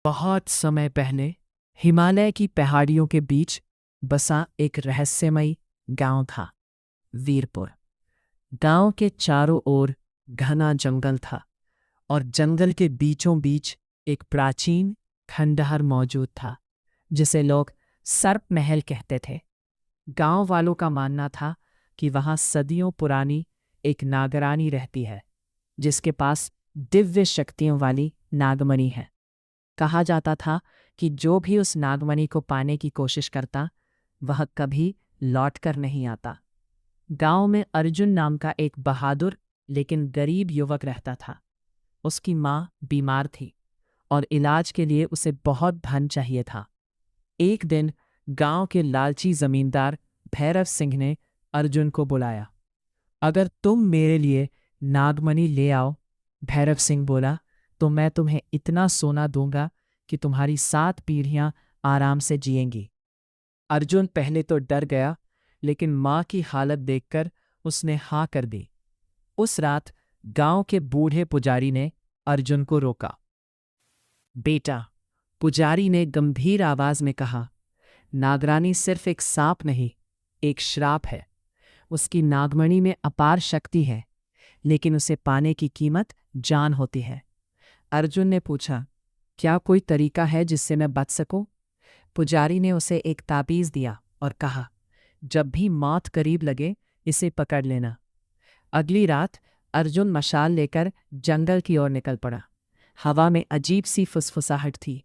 बहुत समय पहले हिमालय की पहाड़ियों के बीच बसा एक रहस्यमयी गांव था, वीरपुर। गांव के चारों ओर घना जंगल था और जंगल के बीचों बीच एक प्राचीन खंडहर मौजूद था, जिसे लोग सर्प महल कहते थे। गांव वालों का मानना था कि वहां सदियों पुरानी एक नागरानी रहती है, जिसके पास दिव्य शक्तियों वाली नागमणि है। कहा जाता था कि जो भी उस नागमणि को पाने की कोशिश करता, वह कभी लौटकर नहीं आता। गांव में अर्जुन नाम का एक बहादुर लेकिन गरीब युवक रहता था। उसकी माँ बीमार थी और इलाज के लिए उसे बहुत धन चाहिए था। एक दिन गांव के लालची जमींदार भैरव सिंह ने अर्जुन को बुलाया। अगर तुम मेरे लिए नागमणि ले आओ, भैरव सिंह बोला, तो मैं तुम्हें इतना सोना दूंगा कि तुम्हारी 7 पीढ़ियां आराम से जिएंगी। अर्जुन पहले तो डर गया, लेकिन माँ की हालत देखकर उसने हाँ कर दी। उस रात गांव के बूढ़े पुजारी ने अर्जुन को रोका। बेटा, पुजारी ने गंभीर आवाज में कहा, नागरानी सिर्फ एक सांप नहीं, एक श्राप है। उसकी नागमणि में अपार शक्ति है, लेकिन उसे पाने की कीमत जान होती है। अर्जुन ने पूछा, क्या कोई तरीका है जिससे मैं बच सकूं? पुजारी ने उसे एक ताबीज दिया और कहा, जब भी मौत करीब लगे, इसे पकड़ लेना। अगली रात अर्जुन मशाल लेकर जंगल की ओर निकल पड़ा। हवा में अजीब सी फुसफुसाहट थी।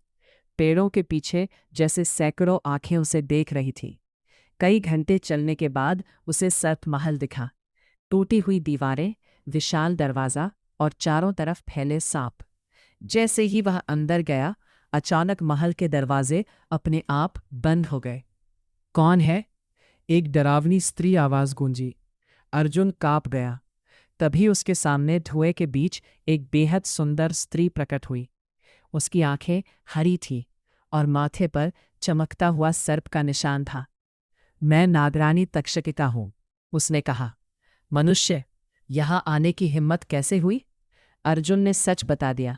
पेड़ों के पीछे जैसे सैकड़ों आंखें उसे देख रही थी। कई घंटे चलने के बाद उसे सर्प महल दिखा। टूटी हुई दीवारें, विशाल दरवाज़ा और चारों तरफ फैले सांप। जैसे ही वह अंदर गया, अचानक महल के दरवाजे अपने आप बंद हो गए। कौन है? एक डरावनी स्त्री आवाज गूंजी। अर्जुन कांप गया। तभी उसके सामने धुएं के बीच एक बेहद सुंदर स्त्री प्रकट हुई। उसकी आंखें हरी थीं और माथे पर चमकता हुआ सर्प का निशान था। मैं नागरानी तक्षकिका हूं, उसने कहा। मनुष्य, यहां आने की हिम्मत कैसे हुई? अर्जुन ने सच बता दिया,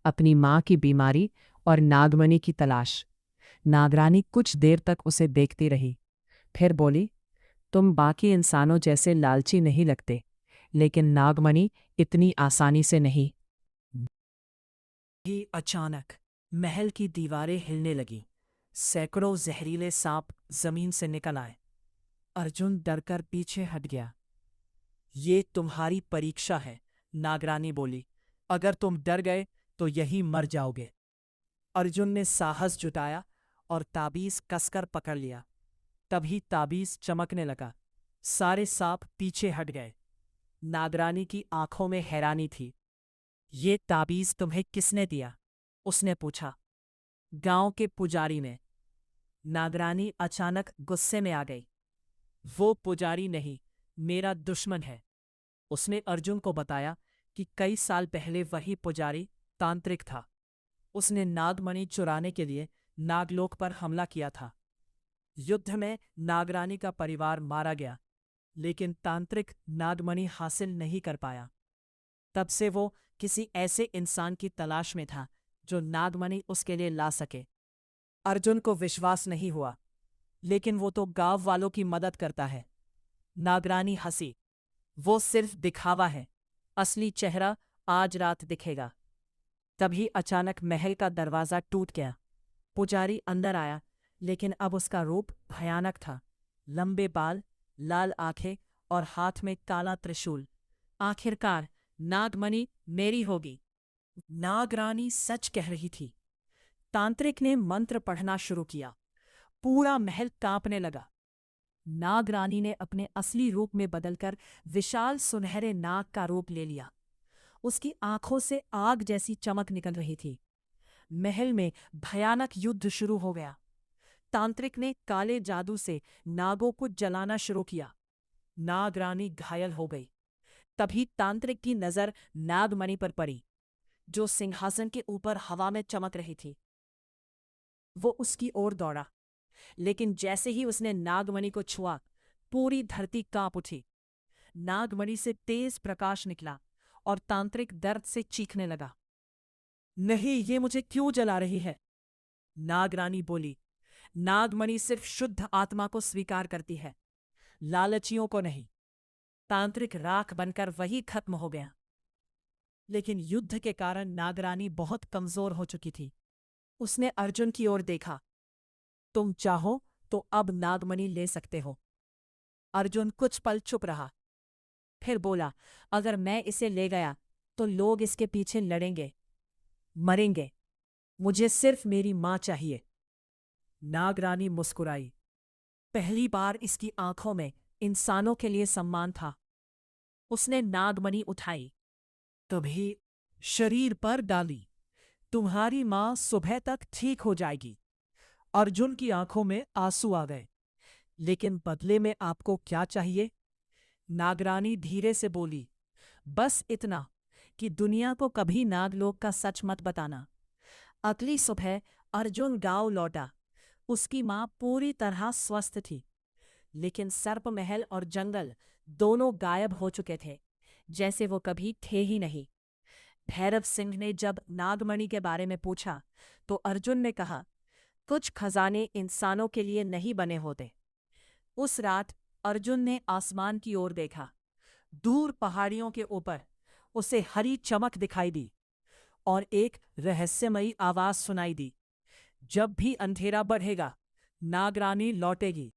अपनी माँ की बीमारी और नागमणि की तलाश। नागरानी कुछ देर तक उसे देखती रही, फिर बोली, तुम बाकी इंसानों जैसे लालची नहीं लगते, लेकिन नागमणि इतनी आसानी से नहीं। ही अचानक महल की दीवारें हिलने लगीं। सैकड़ों जहरीले सांप जमीन से निकल आए। अर्जुन डरकर पीछे हट गया। ये तुम्हारी परीक्षा है, नागरानी बोली। अगर तुम डर गए तो यही मर जाओगे। अर्जुन ने साहस जुटाया और ताबीज कसकर पकड़ लिया। तभी ताबीज चमकने लगा। सारे सांप पीछे हट गए। नागरानी की आंखों में हैरानी थी। ये ताबीज तुम्हें किसने दिया? उसने पूछा। गांव के पुजारी ने। नागरानी अचानक गुस्से में आ गई। वो पुजारी नहीं, मेरा दुश्मन है। उसने अर्जुन को बताया कि कई साल पहले वही पुजारी तांत्रिक था। उसने नागमणि चुराने के लिए नागलोक पर हमला किया था। युद्ध में नागरानी का परिवार मारा गया, लेकिन तांत्रिक नागमणि हासिल नहीं कर पाया। तब से वो किसी ऐसे इंसान की तलाश में था जो नागमणि उसके लिए ला सके। अर्जुन को विश्वास नहीं हुआ, लेकिन वो तो गांव वालों की मदद करता है। नागरानी हंसी। वो सिर्फ दिखावा है, असली चेहरा आज रात दिखेगा। तभी अचानक महल का दरवाजा टूट गया। पुजारी अंदर आया, लेकिन अब उसका रूप भयानक था। लंबे बाल, लाल आंखें और हाथ में काला त्रिशूल। आखिरकार नागमणि मेरी होगी। नागरानी सच कह रही थी। तांत्रिक ने मंत्र पढ़ना शुरू किया। पूरा महल कांपने लगा। नागरानी ने अपने असली रूप में बदलकर विशाल सुनहरे नाग का रूप ले लिया। उसकी आंखों से आग जैसी चमक निकल रही थी। महल में भयानक युद्ध शुरू हो गया। तांत्रिक ने काले जादू से नागों को जलाना शुरू किया। नागरानी घायल हो गई। तभी तांत्रिक की नजर नागमणि पर पड़ी, जो सिंहासन के ऊपर हवा में चमक रही थी। वो उसकी ओर दौड़ा, लेकिन जैसे ही उसने नागमणि को छुआ, पूरी धरती कांप उठी। नागमणि से तेज प्रकाश निकला और तांत्रिक दर्द से चीखने लगा। नहीं, ये मुझे क्यों जला रही है? नागरानी बोली, नागमणि सिर्फ शुद्ध आत्मा को स्वीकार करती है, लालचियों को नहीं। तांत्रिक राख बनकर वही खत्म हो गया। लेकिन युद्ध के कारण नागरानी बहुत कमजोर हो चुकी थी। उसने अर्जुन की ओर देखा। तुम चाहो तो अब नागमणि ले सकते हो। अर्जुन कुछ पल चुप रहा, फिर बोला, अगर मैं इसे ले गया तो लोग इसके पीछे लड़ेंगे, मरेंगे। मुझे सिर्फ मेरी मां चाहिए। नागरानी मुस्कुराई। पहली बार इसकी आंखों में इंसानों के लिए सम्मान था। उसने नागमणि उठाई, तभी शरीर पर डाली। तुम्हारी मां सुबह तक ठीक हो जाएगी। अर्जुन की आंखों में आंसू आ गए। लेकिन बदले में आपको क्या चाहिए? नागरानी धीरे से बोली, बस इतना कि दुनिया को कभी नागलोक का सच मत बताना। अगली सुबह अर्जुन गांव लौटा। उसकी मां पूरी तरह स्वस्थ थी, लेकिन सर्प महल और जंगल दोनों गायब हो चुके थे, जैसे वो कभी थे ही नहीं। भैरव सिंह ने जब नागमणि के बारे में पूछा तो अर्जुन ने कहा, कुछ खजाने इंसानों के लिए नहीं बने होते। उस रात अर्जुन ने आसमान की ओर देखा। दूर पहाड़ियों के ऊपर उसे हरी चमक दिखाई दी और एक रहस्यमयी आवाज सुनाई दी, जब भी अंधेरा बढ़ेगा, नागरानी लौटेगी।